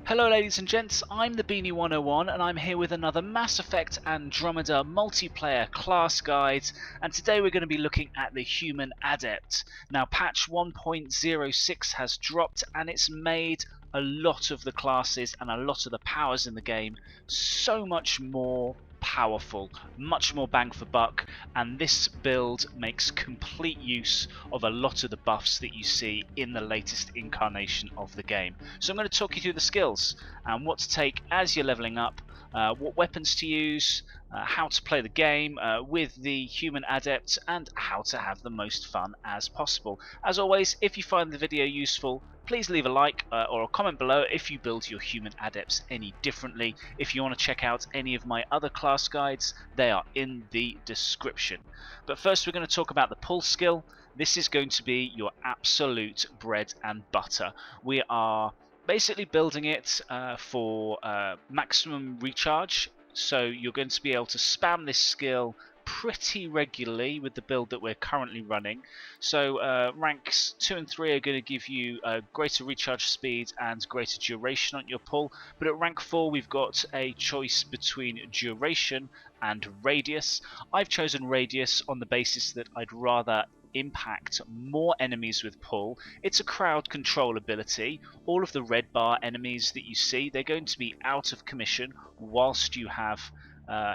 Hello ladies and gents, I'm the Beanie 101 and I'm here with another Mass Effect Andromeda Multiplayer class guide, and today we're going to be looking at the Human Adept. Now patch 1.06 has dropped and it's made a lot of the classes and a lot of the powers in the game so much more powerful, much more bang for buck, and this build makes complete use of a lot of the buffs that you see in the latest incarnation of the game. So I'm going to talk you through the skills and what to take as you're leveling up, what weapons to use, how to play the game with the Human Adept, and how to have the most fun as possible. As always, if you find the video useful, please leave a like or a comment below if you build your Human Adepts any differently. If you want to check out any of my other class guides, they are in the description. But first we're going to talk about the pull skill. This is going to be your absolute bread and butter. We are basically building it for maximum recharge, so you're going to be able to spam this skill pretty regularly with the build that we're currently running. So ranks 2 and 3 are going to give you greater recharge speed and greater duration on your pull, but at rank 4 we've got a choice between duration and radius. I've chosen radius on the basis that I'd rather impact more enemies with pull. It's a crowd control ability. All of the red bar enemies that you see, they're going to be out of commission whilst you have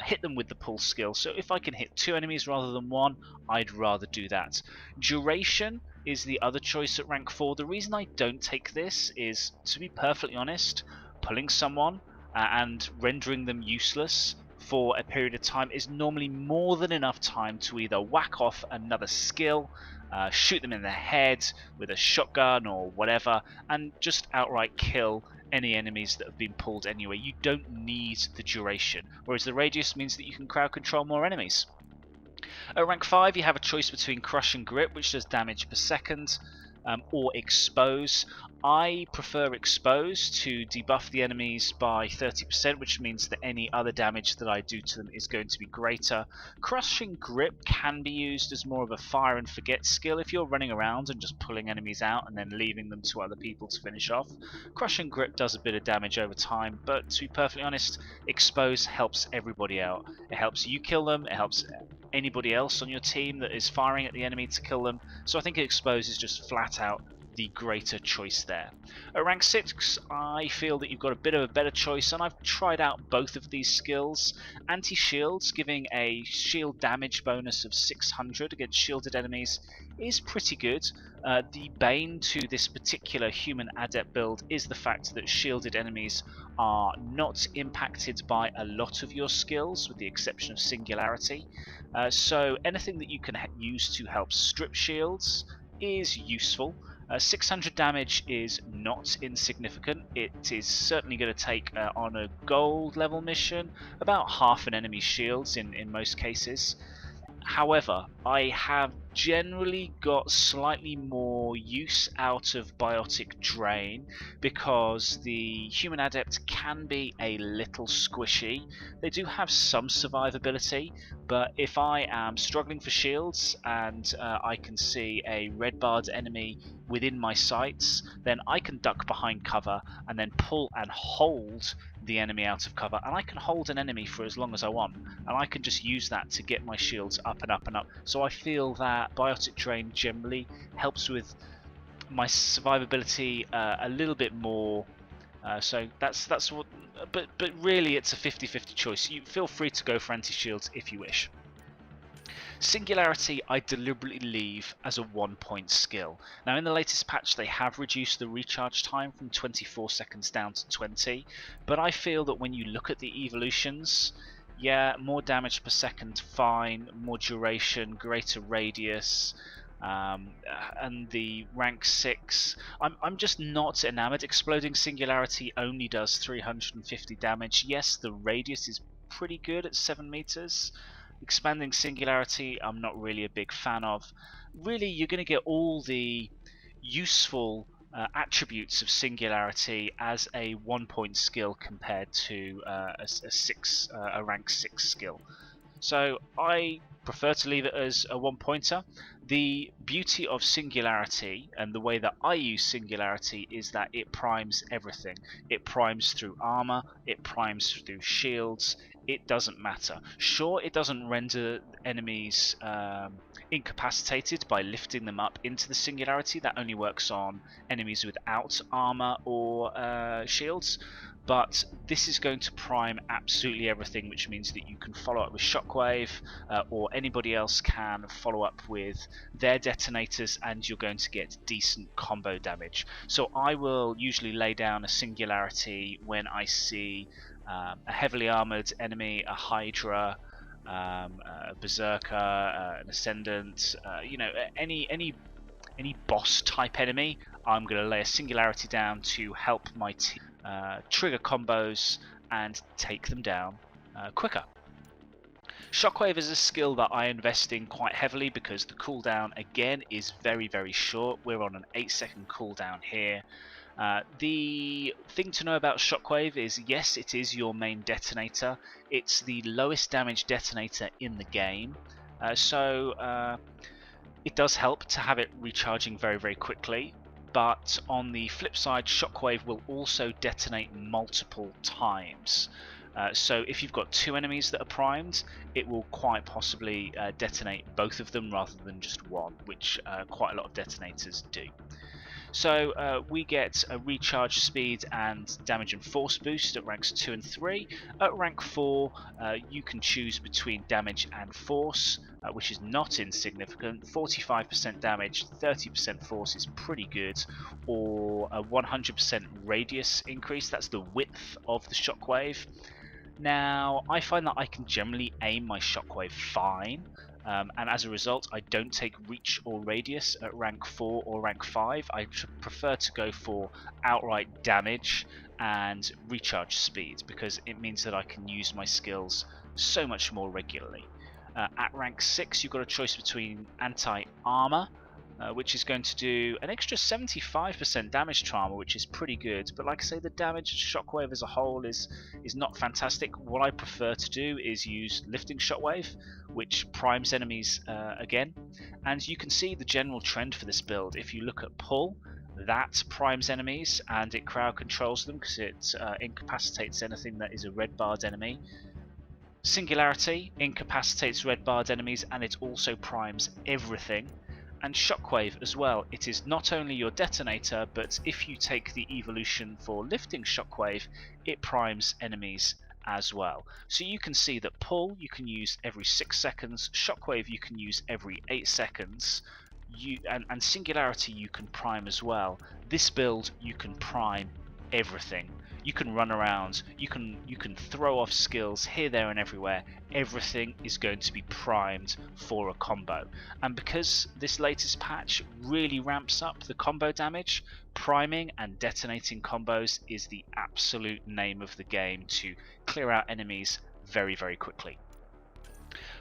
hit them with the pull skill. So if I can hit 2 enemies rather than 1, I'd rather do that. Duration is the other choice at rank 4. The reason I don't take this is, to be perfectly honest, pulling someone and rendering them useless for a period of time is normally more than enough time to either whack off another skill, shoot them in the head with a shotgun or whatever, and just outright kill any enemies that have been pulled anyway. You don't need the duration, whereas the radius means that you can crowd control more enemies. At rank 5 you have a choice between Crush and Grip, which does damage per second, or Expose. I prefer Expose to debuff the enemies by 30%, which means that any other damage that I do to them is going to be greater. Crushing Grip can be used as more of a fire and forget skill if you're running around and just pulling enemies out and then leaving them to other people to finish off. Crushing Grip does a bit of damage over time, but to be perfectly honest, Expose helps everybody out. It helps you kill them, it helps anybody else on your team that is firing at the enemy to kill them, so I think Expose is just flat out the greater choice there. At rank 6 I feel that you've got a bit of a better choice, and I've tried out both of these skills. Anti-shields, giving a shield damage bonus of 600 against shielded enemies, is pretty good. The bane to this particular Human Adept build is the fact that shielded enemies are not impacted by a lot of your skills, with the exception of Singularity. So anything that you can use to help strip shields is useful. 600 damage is not insignificant. It is certainly going to take, on a gold level mission, about half an enemy's shields in most cases. However, I have generally got slightly more use out of Biotic Drain because the Human Adept can be a little squishy. They do have some survivability, but if I am struggling for shields and I can see a red barred enemy within my sights, then I can duck behind cover and then pull and hold the enemy out of cover, and I can hold an enemy for as long as I want, and I can just use that to get my shields up and up and up. So I feel that Biotic Drain generally helps with my survivability a little bit more. So that's what. But really, it's a 50-50 choice. You feel free to go for anti-shields if you wish. Singularity I deliberately leave as a 1-point skill. Now in the latest patch they have reduced the recharge time from 24 seconds down to 20, but I feel that when you look at the evolutions, yeah, more damage per second, fine, more duration, greater radius, and the rank 6, I'm just not enamored. Exploding Singularity only does 350 damage. Yes, the radius is pretty good at 7 meters. Expanding Singularity I'm not really a big fan of. Really, you're going to get all the useful attributes of Singularity as a 1-point skill compared to a rank 6 skill. So I prefer to leave it as a 1-pointer. The beauty of Singularity, and the way that I use Singularity, is that it primes everything. It primes through armor, it primes through shields, it doesn't matter. Sure, it doesn't render enemies incapacitated by lifting them up into the Singularity. That only works on enemies without armor or shields. But this is going to prime absolutely everything, which means that you can follow up with Shockwave, or anybody else can follow up with their detonators, and you're going to get decent combo damage. So I will usually lay down a Singularity when I see a heavily armored enemy, a Hydra, a Berserker, an Ascendant, you know, any boss type enemy. I'm going to lay a Singularity down to help my team trigger combos and take them down quicker. Shockwave is a skill that I invest in quite heavily because the cooldown again is very short. We're on an 8-second cooldown here. The thing to know about Shockwave is, yes, it is your main detonator. It's the lowest damage detonator in the game, so it does help to have it recharging very quickly. But on the flip side, Shockwave will also detonate multiple times. So if you've got 2 enemies that are primed, it will quite possibly detonate both of them rather than just one, which quite a lot of detonators do. So we get a recharge speed and damage and force boost at ranks 2 and 3. At rank 4, you can choose between damage and force, which is not insignificant. 45% damage, 30% force is pretty good, or a 100% radius increase. That's the width of the Shockwave. Now, I find that I can generally aim my Shockwave fine. And as a result, I don't take reach or radius at rank 4 or rank 5. I prefer to go for outright damage and recharge speed, because it means that I can use my skills so much more regularly. At rank 6, you've got a choice between anti-armor, which is going to do an extra 75% damage to armor, which is pretty good. But like I say, the damage Shockwave as a whole is not fantastic. What I prefer to do is use lifting Shockwave, which primes enemies again. And you can see the general trend for this build. If you look at pull, that primes enemies and it crowd controls them because it incapacitates anything that is a red barred enemy. Singularity incapacitates red barred enemies, and it also primes everything. And Shockwave as well. It is not only your detonator, but if you take the evolution for lifting Shockwave, it primes enemies as well. So you can see that pull you can use every 6 seconds, Shockwave you can use every 8 seconds, and Singularity you can prime as well. This build you can prime everything. You can run around, you can throw off skills here, there and everywhere. Everything is going to be primed for a combo. And because this latest patch really ramps up the combo damage, priming and detonating combos is the absolute name of the game to clear out enemies very quickly.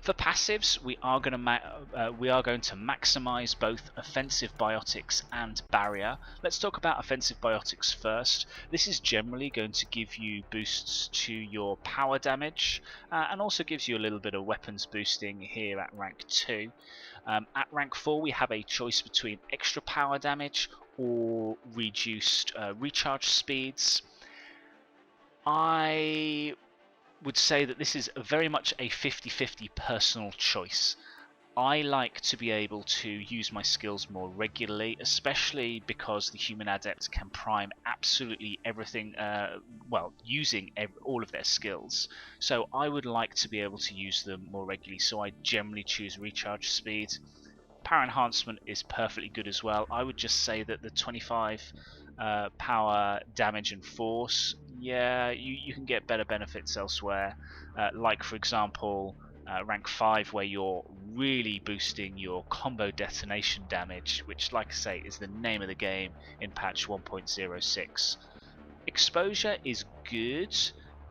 For passives, we are going to maximize both offensive biotics and barrier. Let's talk about offensive biotics first. This is generally going to give you boosts to your power damage, and also gives you a little bit of weapons boosting here at rank 2. At rank 4, we have a choice between extra power damage or reduced recharge speeds. I would say that this is very much a 50-50 personal choice. I like to be able to use my skills more regularly, especially because the Human Adept can prime absolutely everything, well, using all of their skills. So I would like to be able to use them more regularly, so I generally choose recharge speed. Power enhancement is perfectly good as well. I would just say that the 25 power damage and force, yeah, you can get better benefits elsewhere, like for example rank 5, where you're really boosting your combo detonation damage, which, like I say, is the name of the game in patch 1.06. Exposure is good.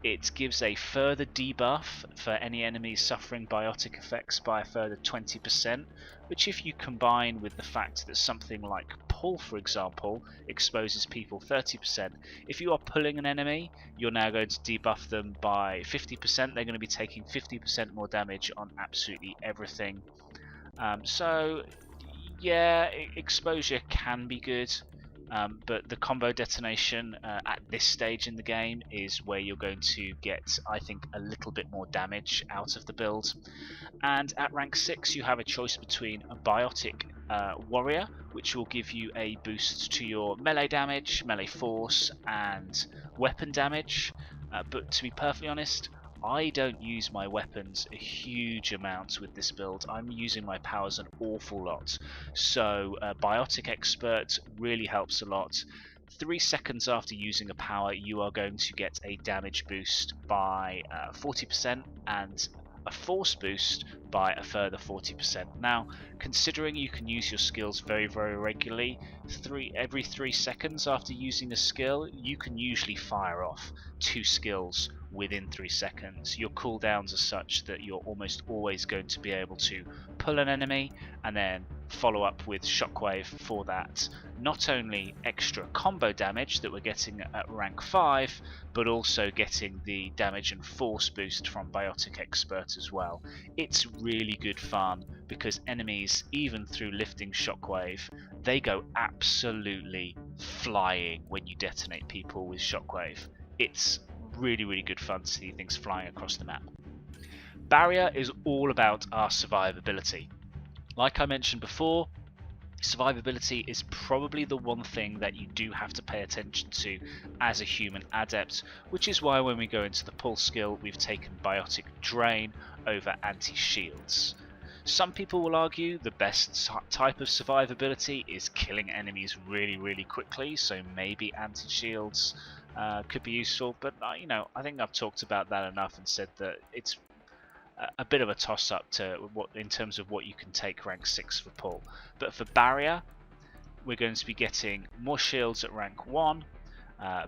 It gives a further debuff for any enemies suffering biotic effects by a further 20%, which if you combine with the fact that something like pull, for example, exposes people 30%. If you are pulling an enemy, you're now going to debuff them by 50%. They're going to be taking 50% more damage on absolutely everything. So yeah, exposure can be good, but the combo detonation at this stage in the game is where you're going to get, I think, a little bit more damage out of the build. And at rank 6 you have a choice between a biotic warrior, which will give you a boost to your melee damage, melee force, and weapon damage. But to be perfectly honest, I don't use my weapons a huge amount with this build. I'm using my powers an awful lot. So Biotic Expert really helps a lot. 3 seconds after using a power, you are going to get a damage boost by 40% and a force boost by a further 40%. Now, considering you can use your skills very regularly, every 3 seconds after using a skill, you can usually fire off 2 skills within 3 seconds. Your cooldowns are such that you're almost always going to be able to pull an enemy and then follow up with Shockwave for that. Not only extra combo damage that we're getting at rank 5, but also getting the damage and force boost from Biotic Expert as well. It's really good fun because enemies, even through lifting Shockwave, they go absolutely flying when you detonate people with Shockwave. It's really good fun to see things flying across the map. Barrier is all about our survivability. Like I mentioned before, survivability is probably the one thing that you do have to pay attention to as a human adept, which is why when we go into the pull skill, we've taken Biotic Drain over anti-shields. Some people will argue the best type of survivability is killing enemies really quickly, so maybe anti-shields could be useful, but you know, I think I've talked about that enough and said that it's a bit of a toss-up to in terms of what you can take rank 6 for pull. But for barrier, we're going to be getting more shields at rank 1,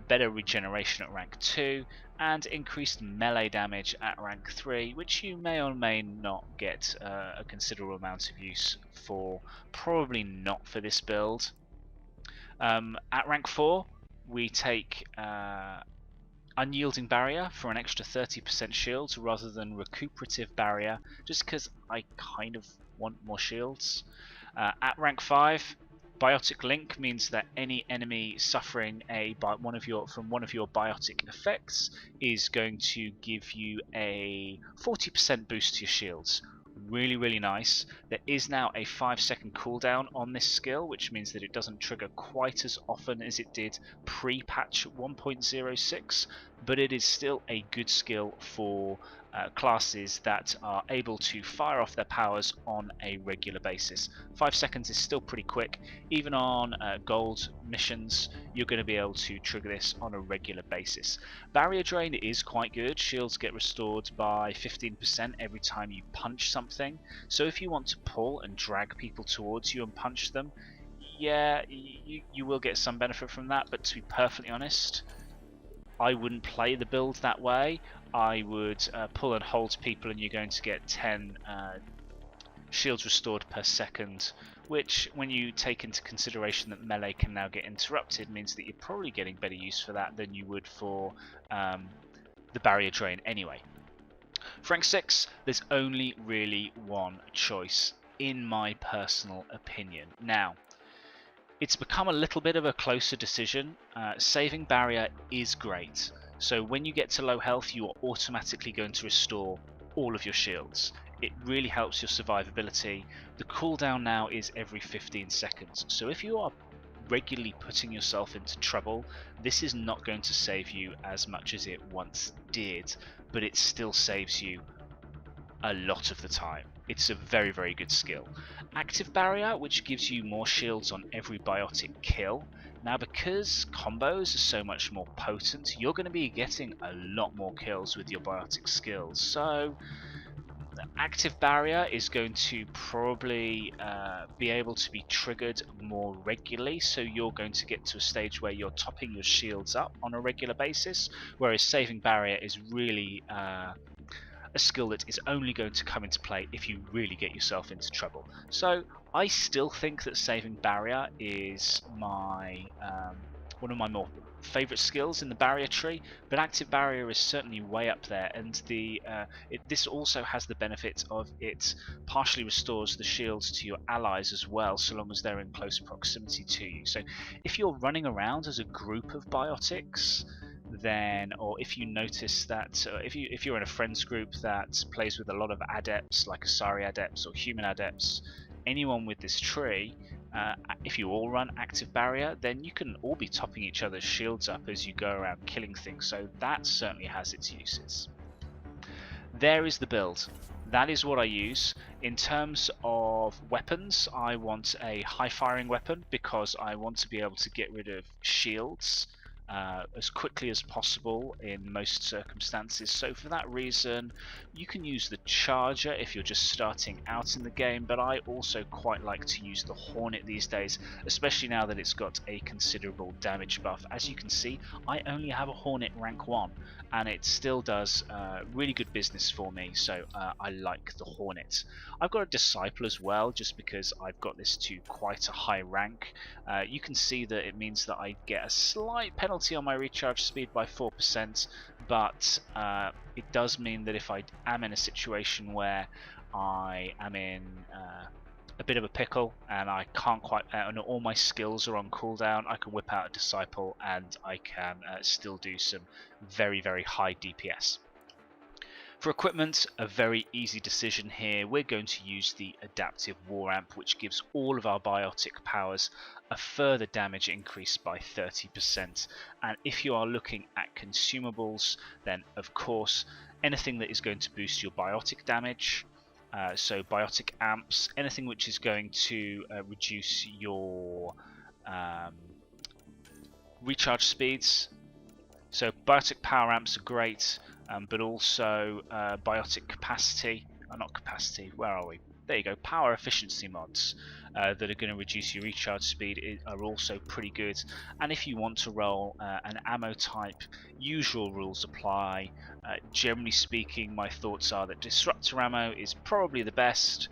better regeneration at rank 2, and increased melee damage at rank 3, which you may or may not get a considerable amount of use for. Probably not for this build. At rank 4, we take Unyielding Barrier for an extra 30% shields rather than Recuperative Barrier, just because I kind of want more shields. At rank 5, Biotic Link means that any enemy suffering from one of your biotic effects is going to give you a 40% boost to your shields. Really nice. There is now a 5-second cooldown on this skill, which means that it doesn't trigger quite as often as it did pre-patch 1.06, but it is still a good skill for classes that are able to fire off their powers on a regular basis. 5 seconds is still pretty quick. Even on gold missions, you're going to be able to trigger this on a regular basis. Barrier Drain is quite good. Shields get restored by 15% every time you punch something. So if you want to pull and drag people towards you and punch them, yeah, you will get some benefit from that, but to be perfectly honest, I wouldn't play the build that way. I would pull and hold people and you're going to get 10 shields restored per second, which, when you take into consideration that melee can now get interrupted, means that you're probably getting better use for that than you would for the barrier drain anyway. For rank 6, there's only really one choice, in my personal opinion. Now, it's become a little bit of a closer decision. Saving barrier is great. So when you get to low health, you are automatically going to restore all of your shields. It really helps your survivability. The cooldown now is every 15 seconds. So if you are regularly putting yourself into trouble, this is not going to save you as much as it once did, but it still saves you a lot of the time. It's a very good skill. Active Barrier, which gives you more shields on every biotic kill. Now, because combos are so much more potent, you're going to be getting a lot more kills with your biotic skills. So Active Barrier is going to probably be able to be triggered more regularly, so you're going to get to a stage where you're topping your shields up on a regular basis, whereas Saving Barrier is really a skill that is only going to come into play if you really get yourself into trouble. So I still think that Saving Barrier is my one of my more favourite skills in the barrier tree, but Active Barrier is certainly way up there, and this also has the benefit of it partially restores the shields to your allies as well, so long as they're in close proximity to you. So if you're running around as a group of biotics, then, or if you notice that if you're in a friends group that plays with a lot of adepts like Asari adepts or human adepts, anyone with this tree, if you all run Active Barrier, then you can all be topping each other's shields up as you go around killing things, so that certainly has its uses. There is the build. That is what I use. In terms of weapons, I want a high firing weapon because I want to be able to get rid of shields as quickly as possible in most circumstances. So for that reason, you can use the Charger if you're just starting out in the game, but I also quite like to use the Hornet these days, especially now that it's got a considerable damage buff. As you can see, I only have a Hornet rank 1, and it still does really good business for me, so I like the Hornet. I've got a Disciple as well, just because I've got this to quite a high rank. You can see that it means that I get a slight penalty on my recharge speed by 4%, but it does mean that if I am in a situation where I am in a bit of a pickle and I can't quite, and all my skills are on cooldown, I can whip out a Disciple and I can still do some very, very high DPS. For equipment, a very easy decision here. We're going to use the Adaptive War Amp, which gives all of our biotic powers a further damage increase by 30%. And if you are looking at consumables, then of course anything that is going to boost your biotic damage, so biotic amps, anything which is going to reduce your recharge speeds. So biotic power amps are great, but also biotic capacity, not capacity, where are we? There you go, power efficiency mods that are going to reduce your recharge speed are also pretty good. And if you want to roll an ammo type, usual rules apply. Generally speaking, my thoughts are that disruptor ammo is probably the best,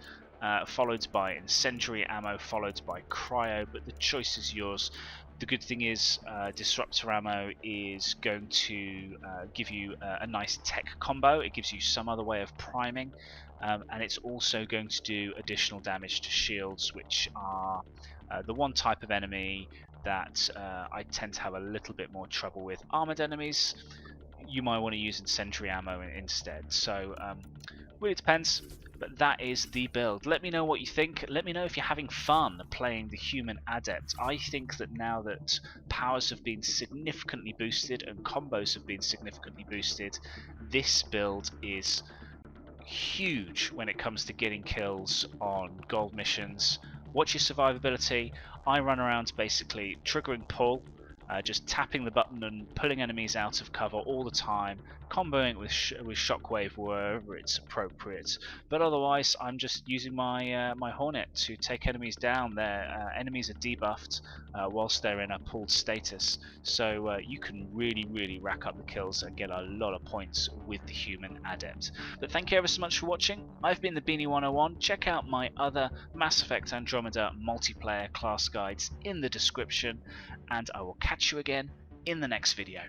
followed by incendiary ammo, followed by cryo, but the choice is yours. The good thing is disruptor ammo is going to give you a nice tech combo. It gives you some other way of priming, and it's also going to do additional damage to shields, which are the one type of enemy that I tend to have a little bit more trouble with. Armored enemies, you might want to use incendiary ammo instead. So really depends. But that is the build. Let me know what you think. Let me know if you're having fun playing the Human Adept. I think that now that powers have been significantly boosted and combos have been significantly boosted, this build is huge when it comes to getting kills on gold missions. Watch your survivability. I run around basically triggering pull, just tapping the button and pulling enemies out of cover all the time, comboing with Shockwave wherever it's appropriate. But otherwise, I'm just using my my Hornet to take enemies down. Their enemies are debuffed whilst they're in a pulled status, so you can really rack up the kills and get a lot of points with the Human Adept. But thank you ever so much for watching. I've been the Beanie101. Check out my other Mass Effect Andromeda Multiplayer class guides in the description, and I will catch you again in the next video.